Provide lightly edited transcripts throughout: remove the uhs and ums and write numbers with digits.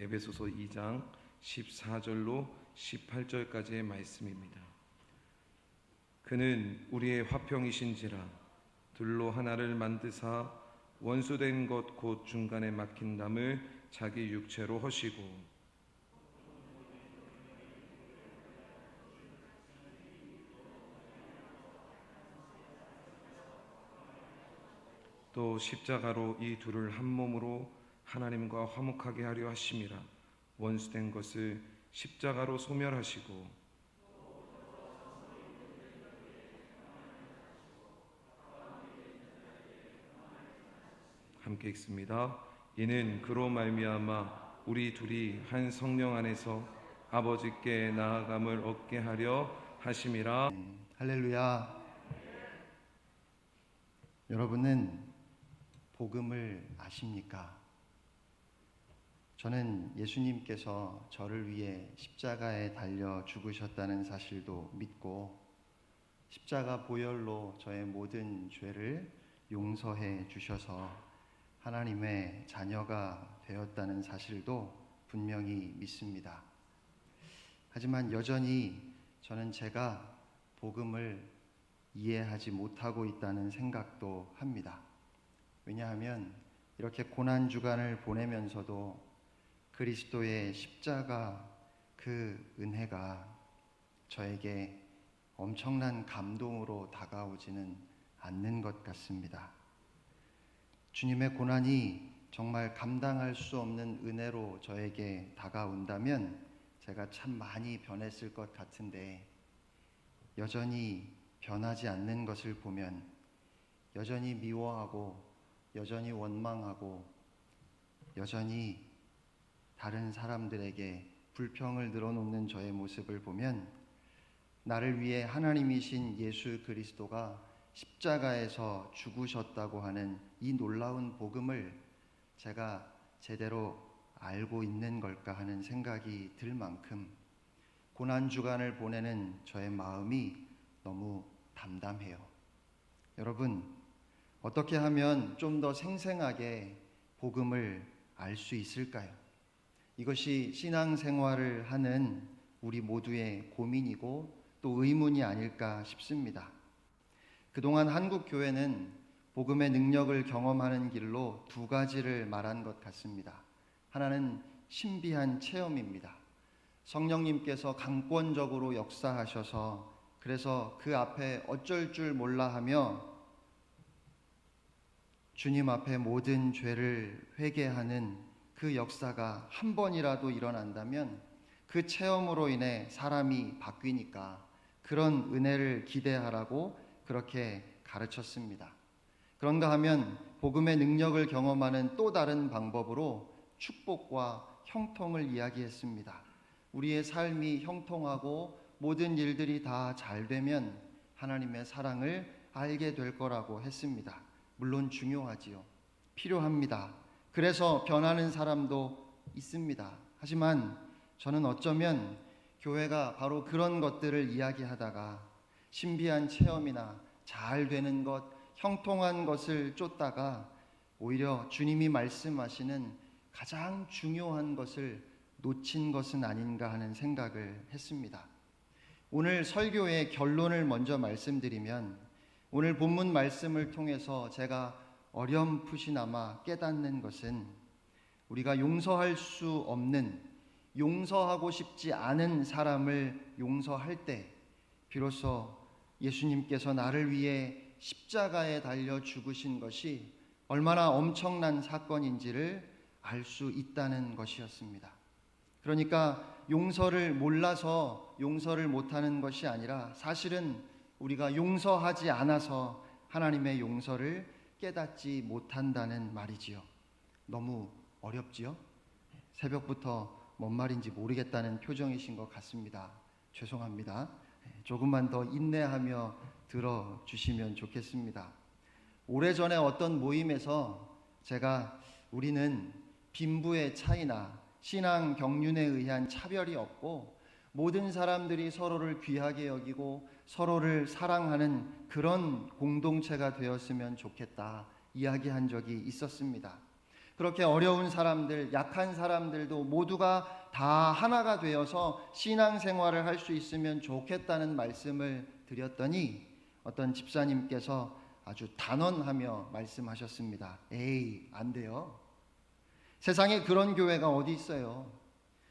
에베소서 2장 14절로 18절까지의 말씀입니다. 그는 우리의 화평이신지라 둘로 하나를 만드사 원수된 것 곧 중간에 막힌 담을 자기 육체로 허시고 또 십자가로 이 둘을 한 몸으로 하나님과 화목하게 하려 하심이라. 원수된 것을 십자가로 소멸하시고 함께 읽습니다. 이는 그로 말미암아 우리 둘이 한 성령 안에서 아버지께 나아감을 얻게 하려 하심이라. 할렐루야. 여러분은 복음을 아십니까? 저는 예수님께서 저를 위해 십자가에 달려 죽으셨다는 사실도 믿고 십자가 보혈로 저의 모든 죄를 용서해 주셔서 하나님의 자녀가 되었다는 사실도 분명히 믿습니다. 하지만 여전히 저는 제가 복음을 이해하지 못하고 있다는 생각도 합니다. 왜냐하면 이렇게 고난주간을 보내면서도 그리스도의 십자가 그 은혜가 저에게 엄청난 감동으로 다가오지는 않는 것 같습니다. 주님의 고난이 정말 감당할 수 없는 은혜로 저에게 다가온다면 제가 참 많이 변했을 것 같은데 여전히 변하지 않는 것을 보면 여전히 미워하고 여전히 원망하고 여전히 다른 사람들에게 불평을 늘어놓는 저의 모습을 보면 나를 위해 하나님이신 예수 그리스도가 십자가에서 죽으셨다고 하는 이 놀라운 복음을 제가 제대로 알고 있는 걸까 하는 생각이 들 만큼 고난주간을 보내는 저의 마음이 너무 담담해요. 여러분, 어떻게 하면 좀 더 생생하게 복음을 알 수 있을까요? 이것이 신앙생활을 하는 우리 모두의 고민이고 또 의문이 아닐까 싶습니다. 그동안 한국 교회는 복음의 능력을 경험하는 길로 두 가지를 말한 것 같습니다. 하나는 신비한 체험입니다. 성령님께서 강권적으로 역사하셔서 그래서 그 앞에 어쩔 줄 몰라 하며 주님 앞에 모든 죄를 회개하는 그 역사가 한 번이라도 일어난다면 그 체험으로 인해 사람이 바뀌니까 그런 은혜를 기대하라고 그렇게 가르쳤습니다. 그런가 하면 복음의 능력을 경험하는 또 다른 방법으로 축복과 형통을 이야기했습니다. 우리의 삶이 형통하고 모든 일들이 다 잘 되면 하나님의 사랑을 알게 될 거라고 했습니다. 물론 중요하지요. 필요합니다. 그래서 변하는 사람도 있습니다. 하지만 저는 어쩌면 교회가 바로 그런 것들을 이야기하다가 신비한 체험이나 잘 되는 것, 형통한 것을 쫓다가 오히려 주님이 말씀하시는 가장 중요한 것을 놓친 것은 아닌가 하는 생각을 했습니다. 오늘 설교의 결론을 먼저 말씀드리면 오늘 본문 말씀을 통해서 제가 어렴풋이나마 깨닫는 것은 우리가 용서할 수 없는, 용서하고 싶지 않은 사람을 용서할 때 비로소 예수님께서 나를 위해 십자가에 달려 죽으신 것이 얼마나 엄청난 사건인지를 알 수 있다는 것이었습니다. 그러니까 용서를 몰라서 용서를 못하는 것이 아니라 사실은 우리가 용서하지 않아서 하나님의 용서를 깨닫지 못한다는 말이지요. 너무 어렵지요? 새벽부터 뭔 말인지 모르겠다는 표정이신 것 같습니다. 죄송합니다. 조금만 더 인내하며 들어주시면 좋겠습니다. 오래전에 어떤 모임에서 제가 우리는 빈부의 차이나 신앙 경륜에 의한 차별이 없고 모든 사람들이 서로를 귀하게 여기고 서로를 사랑하는 그런 공동체가 되었으면 좋겠다 이야기한 적이 있었습니다. 그렇게 어려운 사람들, 약한 사람들도 모두가 다 하나가 되어서 신앙생활을 할 수 있으면 좋겠다는 말씀을 드렸더니 어떤 집사님께서 아주 단언하며 말씀하셨습니다. 에이, 안 돼요. 세상에 그런 교회가 어디 있어요.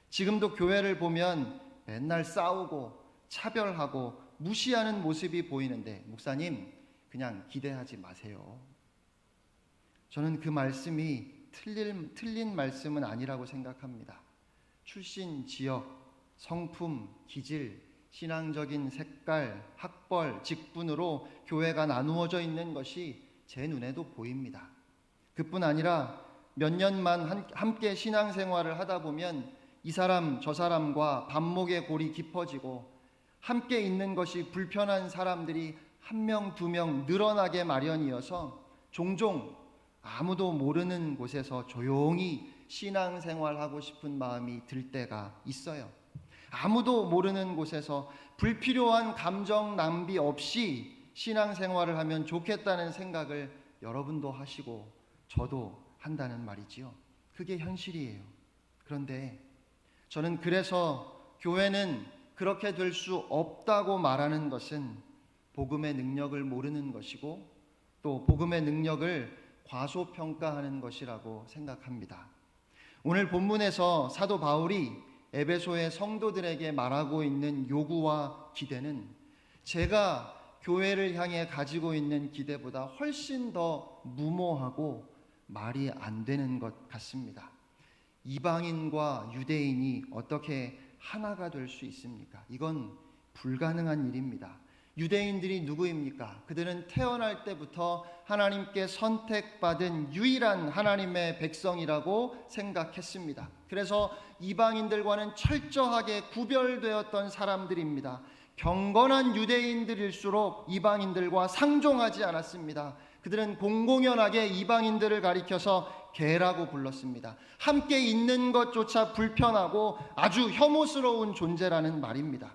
지금도 교회를 보면 맨날 싸우고 차별하고 무시하는 모습이 보이는데 목사님, 그냥 기대하지 마세요. 저는 그 말씀이 틀린 말씀은 아니라고 생각합니다. 출신, 지역, 성품, 기질, 신앙적인 색깔, 학벌, 직분으로 교회가 나누어져 있는 것이 제 눈에도 보입니다. 그뿐 아니라 몇 년만 함께 신앙생활을 하다 보면 이 사람 저 사람과 반목의 골이 깊어지고 함께 있는 것이 불편한 사람들이 한 명, 두 명 늘어나게 마련이어서 종종 아무도 모르는 곳에서 조용히 신앙생활하고 싶은 마음이 들 때가 있어요. 아무도 모르는 곳에서 불필요한 감정 낭비 없이 신앙생활을 하면 좋겠다는 생각을 여러분도 하시고 저도 한다는 말이지요. 그게 현실이에요. 그런데 저는 그래서 교회는 그렇게 될 수 없다고 말하는 것은 복음의 능력을 모르는 것이고 또 복음의 능력을 과소평가하는 것이라고 생각합니다. 오늘 본문에서 사도 바울이 에베소의 성도들에게 말하고 있는 요구와 기대는 제가 교회를 향해 가지고 있는 기대보다 훨씬 더 무모하고 말이 안 되는 것 같습니다. 이방인과 유대인이 어떻게 하나가 될 수 있습니까? 이건 불가능한 일입니다. 유대인들이 누구입니까? 그들은 태어날 때부터 하나님께 선택받은 유일한 하나님의 백성이라고 생각했습니다. 그래서 이방인들과는 철저하게 구별되었던 사람들입니다. 경건한 유대인들일수록 이방인들과 상종하지 않았습니다. 그들은 공공연하게 이방인들을 가리켜서 개라고 불렀습니다. 함께 있는 것조차 불편하고 아주 혐오스러운 존재라는 말입니다.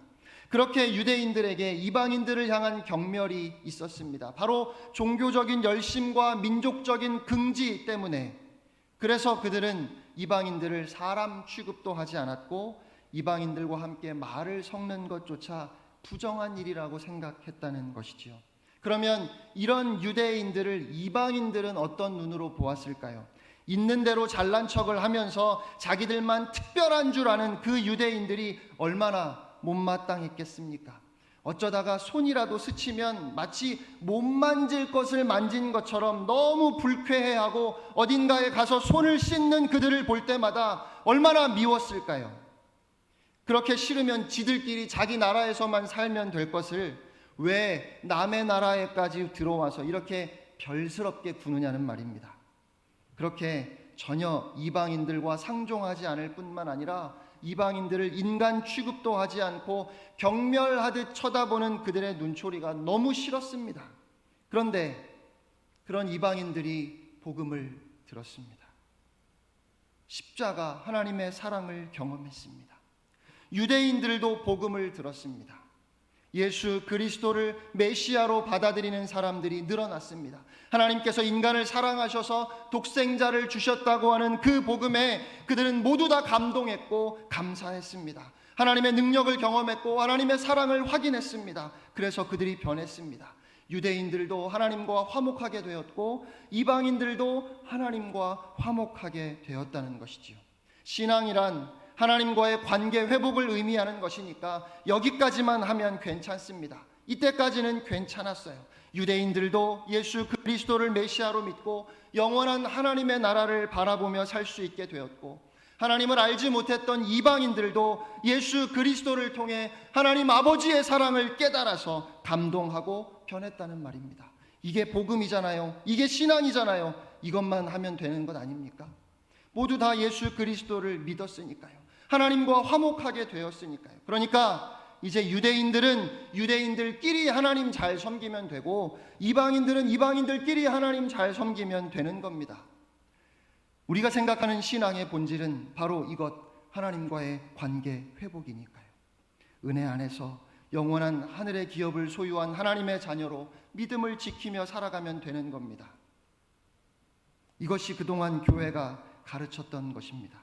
그렇게 유대인들에게 이방인들을 향한 경멸이 있었습니다. 바로 종교적인 열심과 민족적인 긍지 때문에. 그래서 그들은 이방인들을 사람 취급도 하지 않았고 이방인들과 함께 말을 섞는 것조차 부정한 일이라고 생각했다는 것이지요. 그러면 이런 유대인들을 이방인들은 어떤 눈으로 보았을까요? 있는 대로 잘난 척을 하면서 자기들만 특별한 줄 아는 그 유대인들이 얼마나 못마땅했겠습니까? 어쩌다가 손이라도 스치면 마치 못 만질 것을 만진 것처럼 너무 불쾌해하고 어딘가에 가서 손을 씻는 그들을 볼 때마다 얼마나 미웠을까요? 그렇게 싫으면 지들끼리 자기 나라에서만 살면 될 것을 왜 남의 나라에까지 들어와서 이렇게 별스럽게 구느냐는 말입니다. 그렇게 전혀 이방인들과 상종하지 않을 뿐만 아니라 이방인들을 인간 취급도 하지 않고 경멸하듯 쳐다보는 그들의 눈초리가 너무 싫었습니다. 그런데 그런 이방인들이 복음을 들었습니다. 십자가 하나님의 사랑을 경험했습니다. 유대인들도 복음을 들었습니다. 예수 그리스도를 메시아로 받아들이는 사람들이 늘어났습니다. 하나님께서 인간을 사랑하셔서 독생자를 주셨다고 하는 그 복음에 그들은 모두 다 감동했고 감사했습니다. 하나님의 능력을 경험했고 하나님의 사랑을 확인했습니다. 그래서 그들이 변했습니다. 유대인들도 하나님과 화목하게 되었고 이방인들도 하나님과 화목하게 되었다는 것이지요. 신앙이란 하나님과의 관계 회복을 의미하는 것이니까 여기까지만 하면 괜찮습니다. 이때까지는 괜찮았어요. 유대인들도 예수 그리스도를 메시아로 믿고 영원한 하나님의 나라를 바라보며 살 수 있게 되었고 하나님을 알지 못했던 이방인들도 예수 그리스도를 통해 하나님 아버지의 사랑을 깨달아서 감동하고 변했다는 말입니다. 이게 복음이잖아요. 이게 신앙이잖아요. 이것만 하면 되는 것 아닙니까? 모두 다 예수 그리스도를 믿었으니까요. 하나님과 화목하게 되었으니까요. 그러니까 이제 유대인들은 유대인들끼리 하나님 잘 섬기면 되고 이방인들은 이방인들끼리 하나님 잘 섬기면 되는 겁니다. 우리가 생각하는 신앙의 본질은 바로 이것, 하나님과의 관계 회복이니까요. 은혜 안에서 영원한 하늘의 기업을 소유한 하나님의 자녀로 믿음을 지키며 살아가면 되는 겁니다. 이것이 그동안 교회가 가르쳤던 것입니다.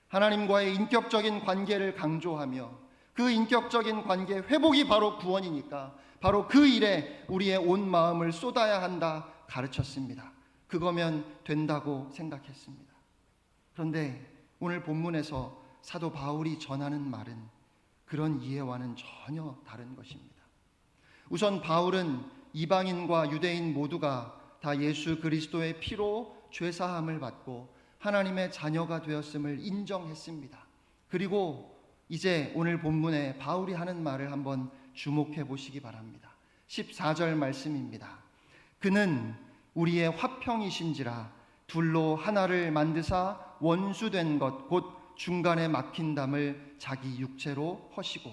하나님과의 인격적인 관계를 강조하며 그 인격적인 관계 회복이 바로 구원이니까 바로 그 일에 우리의 온 마음을 쏟아야 한다 가르쳤습니다. 그거면 된다고 생각했습니다. 그런데 오늘 본문에서 사도 바울이 전하는 말은 그런 이해와는 전혀 다른 것입니다. 우선 바울은 이방인과 유대인 모두가 다 예수 그리스도의 피로 죄사함을 받고 하나님의 자녀가 되었음을 인정했습니다. 그리고 이제 오늘 본문에 바울이 하는 말을 한번 주목해 보시기 바랍니다. 14절 말씀입니다. 그는 우리의 화평이신지라 둘로 하나를 만드사 원수된 것 곧 중간에 막힌 담을 자기 육체로 허시고.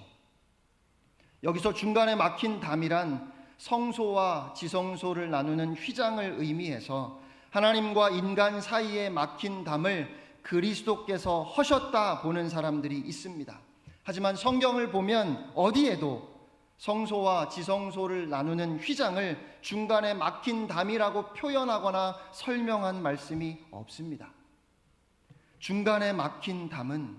여기서 중간에 막힌 담이란 성소와 지성소를 나누는 휘장을 의미해서 하나님과 인간 사이에 막힌 담을 그리스도께서 허셨다 보는 사람들이 있습니다. 하지만 성경을 보면 어디에도 성소와 지성소를 나누는 휘장을 중간에 막힌 담이라고 표현하거나 설명한 말씀이 없습니다. 중간에 막힌 담은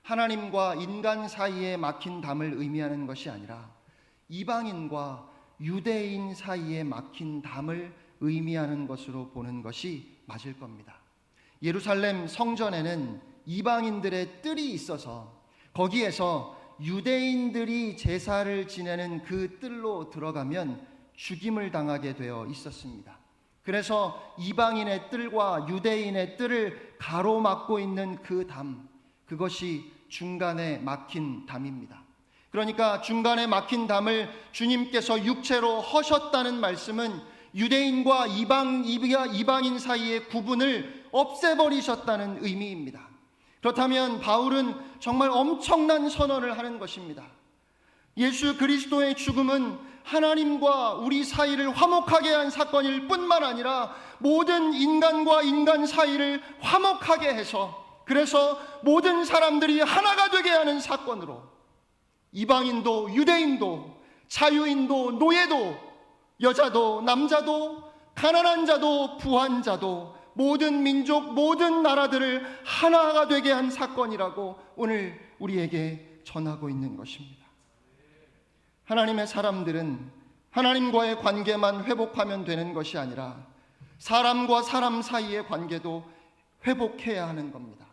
하나님과 인간 사이에 막힌 담을 의미하는 것이 아니라 이방인과 유대인 사이에 막힌 담을 의미하는 것으로 보는 것이 맞을 겁니다. 예루살렘 성전에는 이방인들의 뜰이 있어서 거기에서 유대인들이 제사를 지내는 그 뜰로 들어가면 죽임을 당하게 되어 있었습니다. 그래서 이방인의 뜰과 유대인의 뜰을 가로막고 있는 그 담, 그것이 중간에 막힌 담입니다. 그러니까 중간에 막힌 담을 주님께서 육체로 허셨다는 말씀은 유대인과 이방인 사이의 구분을 없애버리셨다는 의미입니다. 그렇다면 바울은 정말 엄청난 선언을 하는 것입니다. 예수 그리스도의 죽음은 하나님과 우리 사이를 화목하게 한 사건일 뿐만 아니라 모든 인간과 인간 사이를 화목하게 해서 그래서 모든 사람들이 하나가 되게 하는 사건으로 이방인도 유대인도 자유인도 노예도 여자도 남자도 가난한 자도 부한 자도 모든 민족 모든 나라들을 하나가 되게 한 사건이라고 오늘 우리에게 전하고 있는 것입니다. 하나님의 사람들은 하나님과의 관계만 회복하면 되는 것이 아니라 사람과 사람 사이의 관계도 회복해야 하는 겁니다.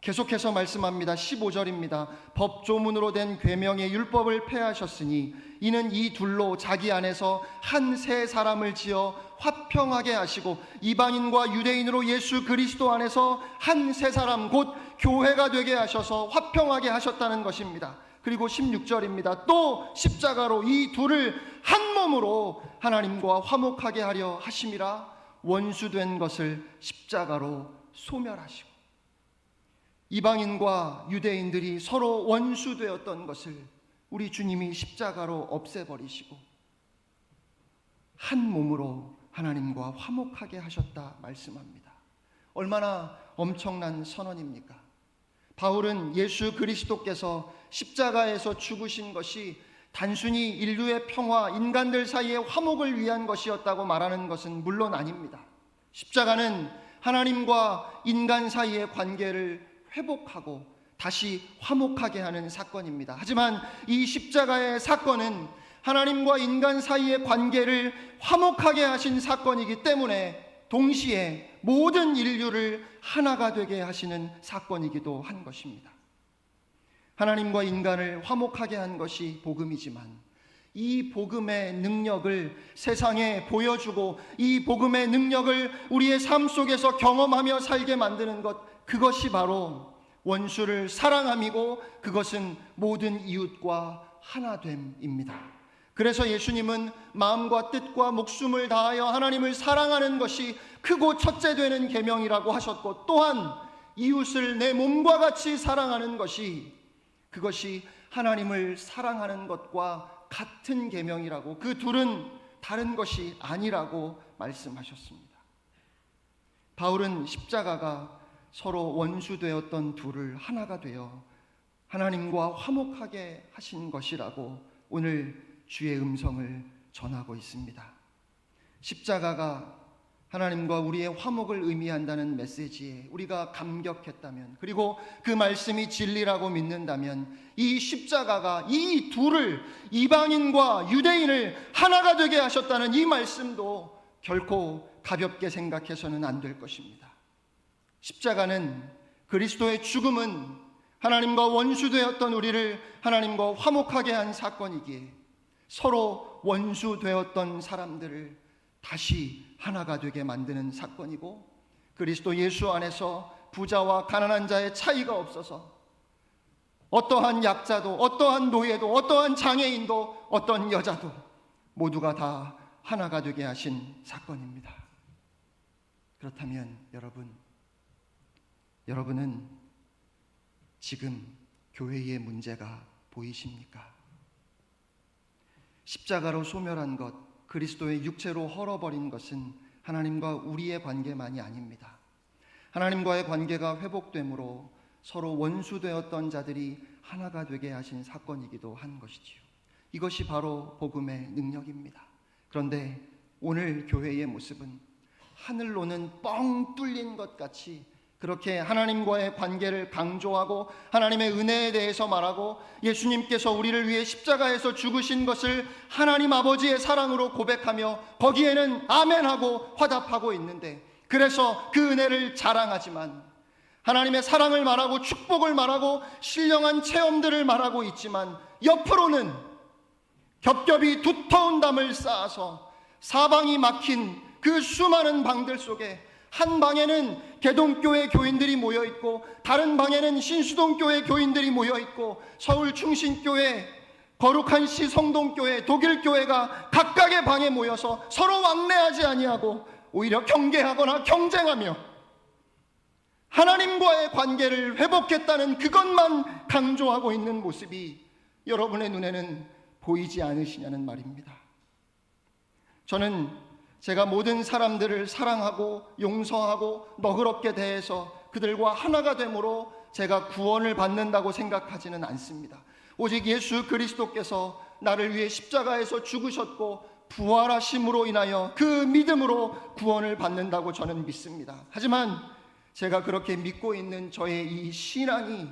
계속해서 말씀합니다. 15절입니다. 법조문으로 된 계명의 율법을 폐하셨으니 이는 이 둘로 자기 안에서 한 새 사람을 지어 화평하게 하시고 이방인과 유대인으로 예수 그리스도 안에서 한 새 사람 곧 교회가 되게 하셔서 화평하게 하셨다는 것입니다. 그리고 16절입니다. 또 십자가로 이 둘을 한 몸으로 하나님과 화목하게 하려 하심이라 원수된 것을 십자가로 소멸하시고 이방인과 유대인들이 서로 원수되었던 것을 우리 주님이 십자가로 없애버리시고 한 몸으로 하나님과 화목하게 하셨다 말씀합니다. 얼마나 엄청난 선언입니까? 바울은 예수 그리스도께서 십자가에서 죽으신 것이 단순히 인류의 평화, 인간들 사이의 화목을 위한 것이었다고 말하는 것은 물론 아닙니다. 십자가는 하나님과 인간 사이의 관계를 회복하고 다시 화목하게 하는 사건입니다. 하지만 이 십자가의 사건은 하나님과 인간 사이의 관계를 화목하게 하신 사건이기 때문에 동시에 모든 인류를 하나가 되게 하시는 사건이기도 한 것입니다. 하나님과 인간을 화목하게 한 것이 복음이지만 이 복음의 능력을 세상에 보여주고 이 복음의 능력을 우리의 삶 속에서 경험하며 살게 만드는 것, 그것이 바로 원수를 사랑함이고 그것은 모든 이웃과 하나됨입니다. 그래서 예수님은 마음과 뜻과 목숨을 다하여 하나님을 사랑하는 것이 크고 첫째 되는 계명이라고 하셨고 또한 이웃을 내 몸과 같이 사랑하는 것이 그것이 하나님을 사랑하는 것과 같은 계명이라고, 그 둘은 다른 것이 아니라고 말씀하셨습니다. 바울은 십자가가 서로 원수되었던 둘을 하나가 되어 하나님과 화목하게 하신 것이라고 오늘 주의 음성을 전하고 있습니다. 십자가가 하나님과 우리의 화목을 의미한다는 메시지에 우리가 감격했다면, 그리고 그 말씀이 진리라고 믿는다면, 이 십자가가 이 둘을, 이방인과 유대인을 하나가 되게 하셨다는 이 말씀도 결코 가볍게 생각해서는 안 될 것입니다. 십자가는, 그리스도의 죽음은 하나님과 원수되었던 우리를 하나님과 화목하게 한 사건이기에 서로 원수되었던 사람들을 다시 하나가 되게 만드는 사건이고, 그리스도 예수 안에서 부자와 가난한 자의 차이가 없어서 어떠한 약자도, 어떠한 노예도, 어떠한 장애인도, 어떤 여자도 모두가 다 하나가 되게 하신 사건입니다. 그렇다면 여러분은 지금 교회의 문제가 보이십니까? 십자가로 소멸한 것, 그리스도의 육체로 헐어버린 것은 하나님과 우리의 관계만이 아닙니다. 하나님과의 관계가 회복됨으로 서로 원수되었던 자들이 하나가 되게 하신 사건이기도 한 것이지요. 이것이 바로 복음의 능력입니다. 그런데 오늘 교회의 모습은 하늘로는 뻥 뚫린 것 같이 그렇게 하나님과의 관계를 강조하고 하나님의 은혜에 대해서 말하고 예수님께서 우리를 위해 십자가에서 죽으신 것을 하나님 아버지의 사랑으로 고백하며 거기에는 아멘하고 화답하고 있는데, 그래서 그 은혜를 자랑하지만, 하나님의 사랑을 말하고 축복을 말하고 신령한 체험들을 말하고 있지만, 옆으로는 겹겹이 두터운 담을 쌓아서 사방이 막힌 그 수많은 방들 속에 한 방에는 개동교회 교인들이 모여있고, 다른 방에는 신수동교회 교인들이 모여있고, 서울충신교회, 거룩한 시 성동교회, 독일교회가 각각의 방에 모여서 서로 왕래하지 아니하고 오히려 경계하거나 경쟁하며 하나님과의 관계를 회복했다는 그것만 강조하고 있는 모습이 여러분의 눈에는 보이지 않으시냐는 말입니다. 저는 제가 모든 사람들을 사랑하고 용서하고 너그럽게 대해서 그들과 하나가 됨으로 제가 구원을 받는다고 생각하지는 않습니다. 오직 예수 그리스도께서 나를 위해 십자가에서 죽으셨고 부활하심으로 인하여 그 믿음으로 구원을 받는다고 저는 믿습니다. 하지만 제가 그렇게 믿고 있는 저의 이 신앙이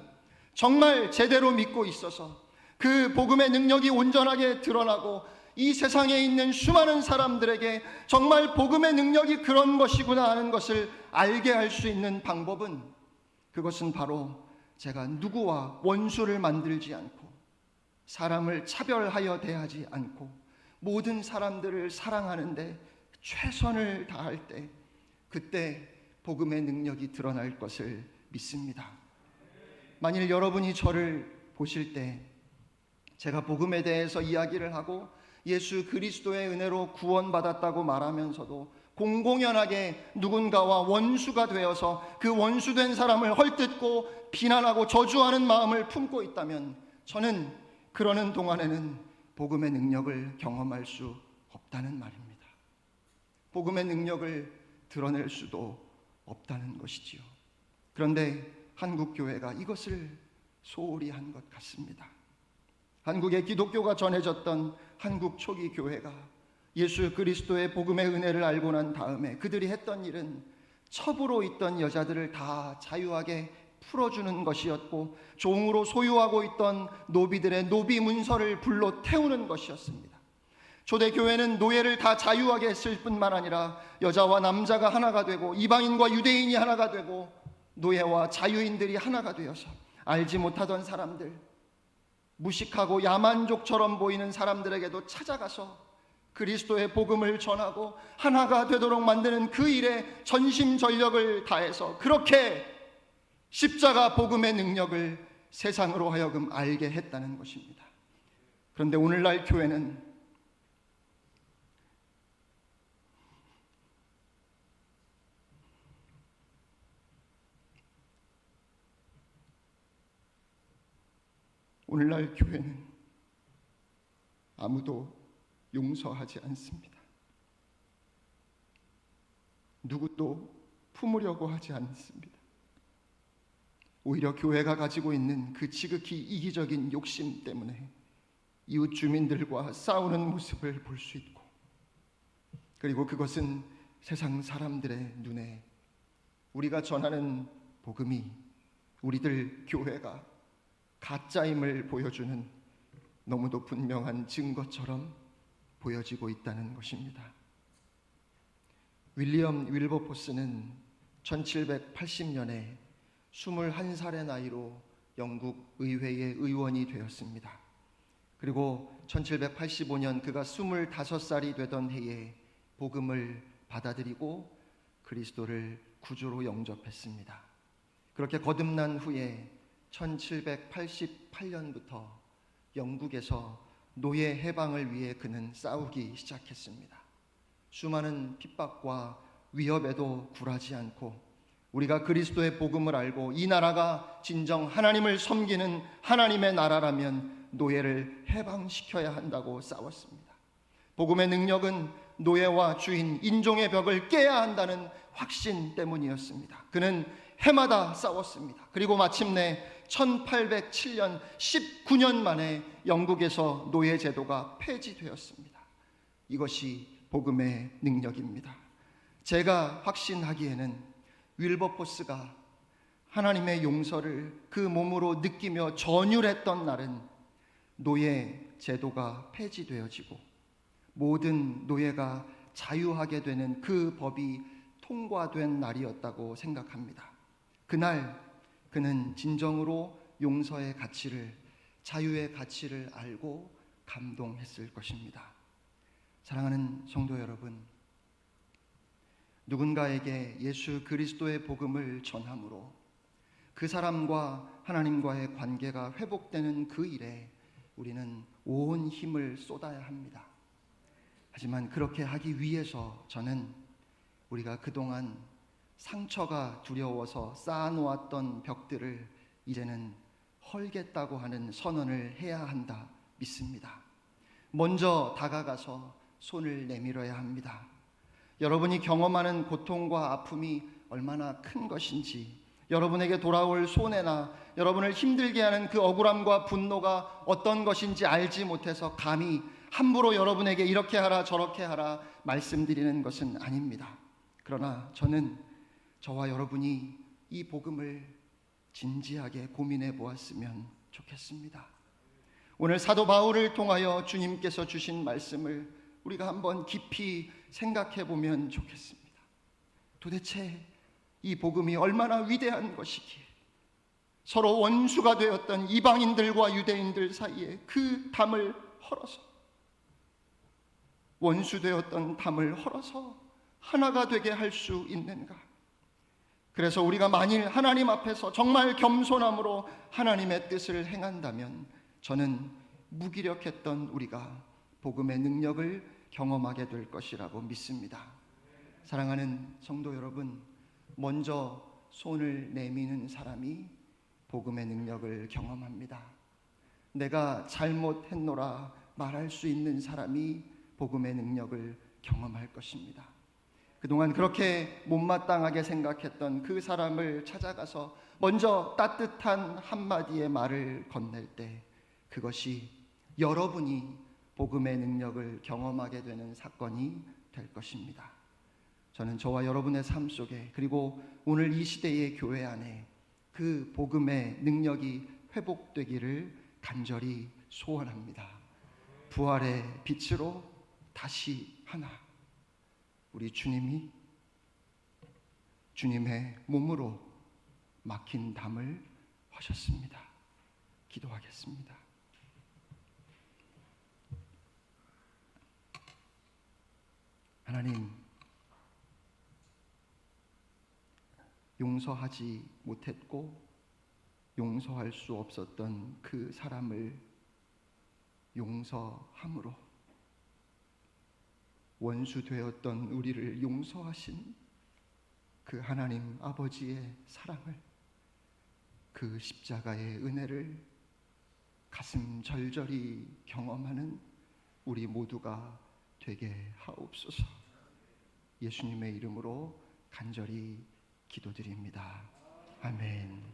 정말 제대로 믿고 있어서 그 복음의 능력이 온전하게 드러나고 이 세상에 있는 수많은 사람들에게 정말 복음의 능력이 그런 것이구나 하는 것을 알게 할 수 있는 방법은, 그것은 바로 제가 누구와 원수를 만들지 않고 사람을 차별하여 대하지 않고 모든 사람들을 사랑하는데 최선을 다할 때, 그때 복음의 능력이 드러날 것을 믿습니다. 만일 여러분이 저를 보실 때 제가 복음에 대해서 이야기를 하고 예수 그리스도의 은혜로 구원받았다고 말하면서도 공공연하게 누군가와 원수가 되어서 그 원수된 사람을 헐뜯고 비난하고 저주하는 마음을 품고 있다면, 저는 그러는 동안에는 복음의 능력을 경험할 수 없다는 말입니다. 복음의 능력을 드러낼 수도 없다는 것이지요. 그런데 한국 교회가 이것을 소홀히 한 것 같습니다. 한국의 기독교가 전해졌던 한국 초기 교회가 예수 그리스도의 복음의 은혜를 알고 난 다음에 그들이 했던 일은 첩으로 있던 여자들을 다 자유하게 풀어주는 것이었고, 종으로 소유하고 있던 노비들의 노비 문서를 불로 태우는 것이었습니다. 초대교회는 노예를 다 자유하게 했을 뿐만 아니라 여자와 남자가 하나가 되고 이방인과 유대인이 하나가 되고 노예와 자유인들이 하나가 되어서 알지 못하던 사람들, 무식하고 야만족처럼 보이는 사람들에게도 찾아가서 그리스도의 복음을 전하고 하나가 되도록 만드는 그 일에 전심전력을 다해서 그렇게 십자가 복음의 능력을 세상으로 하여금 알게 했다는 것입니다. 그런데 오늘날 교회는 아무도 용서하지 않습니다. 누구도 품으려고 하지 않습니다. 오히려 교회가 가지고 있는 그 지극히 이기적인 욕심 때문에 이웃 주민들과 싸우는 모습을 볼 수 있고, 그리고 그것은 세상 사람들의 눈에 우리가 전하는 복음이, 우리들 교회가 가짜임을 보여주는 너무도 분명한 증거처럼 보여지고 있다는 것입니다. 윌리엄 윌버포스는 1780년에 21살의 나이로 영국 의회의 의원이 되었습니다. 그리고 1785년 그가 25살이 되던 해에 복음을 받아들이고 그리스도를 구주로 영접했습니다. 그렇게 거듭난 후에 1788년부터 영국에서 노예 해방을 위해 그는 싸우기 시작했습니다. 수많은 핍박과 위협에도 굴하지 않고 우리가 그리스도의 복음을 알고 이 나라가 진정 하나님을 섬기는 하나님의 나라라면 노예를 해방시켜야 한다고 싸웠습니다. 복음의 능력은 노예와 주인, 인종의 벽을 깨야 한다는 확신 때문이었습니다. 그는 해마다 싸웠습니다. 그리고 마침내 1807년 19년 만에 영국에서 노예 제도가 폐지되었습니다. 이것이 복음의 능력입니다. 제가 확신하기에는 윌버포스가 하나님의 용서를 그 몸으로 느끼며 전율했던 날은 노예 제도가 폐지되어지고 모든 노예가 자유하게 되는 그 법이 통과된 날이었다고 생각합니다. 그날 그는 진정으로 용서의 가치를, 자유의 가치를 알고 감동했을 것입니다. 사랑하는 성도 여러분, 누군가에게 예수 그리스도의 복음을 전함으로 그 사람과 하나님과의 관계가 회복되는 그 일에 우리는 온 힘을 쏟아야 합니다. 하지만 그렇게 하기 위해서 저는 우리가 그동안 상처가 두려워서 쌓아놓았던 벽들을 이제는 헐겠다고 하는 선언을 해야 한다 믿습니다. 먼저 다가가서 손을 내밀어야 합니다. 여러분이 경험하는 고통과 아픔이 얼마나 큰 것인지, 여러분에게 돌아올 손해나 여러분을 힘들게 하는 그 억울함과 분노가 어떤 것인지 알지 못해서 감히 함부로 여러분에게 이렇게 하라 저렇게 하라 말씀드리는 것은 아닙니다. 그러나 저는 저와 여러분이 이 복음을 진지하게 고민해 보았으면 좋겠습니다. 오늘 사도 바울을 통하여 주님께서 주신 말씀을 우리가 한번 깊이 생각해 보면 좋겠습니다. 도대체 이 복음이 얼마나 위대한 것이기에 서로 원수가 되었던 이방인들과 유대인들 사이에 그 담을 헐어서, 원수되었던 담을 헐어서 하나가 되게 할 수 있는가? 그래서 우리가 만일 하나님 앞에서 정말 겸손함으로 하나님의 뜻을 행한다면 저는 무기력했던 우리가 복음의 능력을 경험하게 될 것이라고 믿습니다. 사랑하는 성도 여러분, 먼저 손을 내미는 사람이 복음의 능력을 경험합니다. 내가 잘못했노라 말할 수 있는 사람이 복음의 능력을 경험할 것입니다. 그동안 그렇게 못마땅하게 생각했던 그 사람을 찾아가서 먼저 따뜻한 한마디의 말을 건넬 때 그것이 여러분이 복음의 능력을 경험하게 되는 사건이 될 것입니다. 저는 저와 여러분의 삶 속에, 그리고 오늘 이 시대의 교회 안에 그 복음의 능력이 회복되기를 간절히 소원합니다. 부활의 빛으로 다시 하나, 우리 주님이 주님의 몸으로 막힌 담을 하셨습니다. 기도하겠습니다. 하나님, 용서하지 못했고 용서할 수 없었던 그 사람을 용서함으로 원수 되었던 우리를 용서하신 그 하나님 아버지의 사랑을, 그 십자가의 은혜를 가슴 절절히 경험하는 우리 모두가 되게 하옵소서. 예수님의 이름으로 간절히 기도드립니다. 아멘.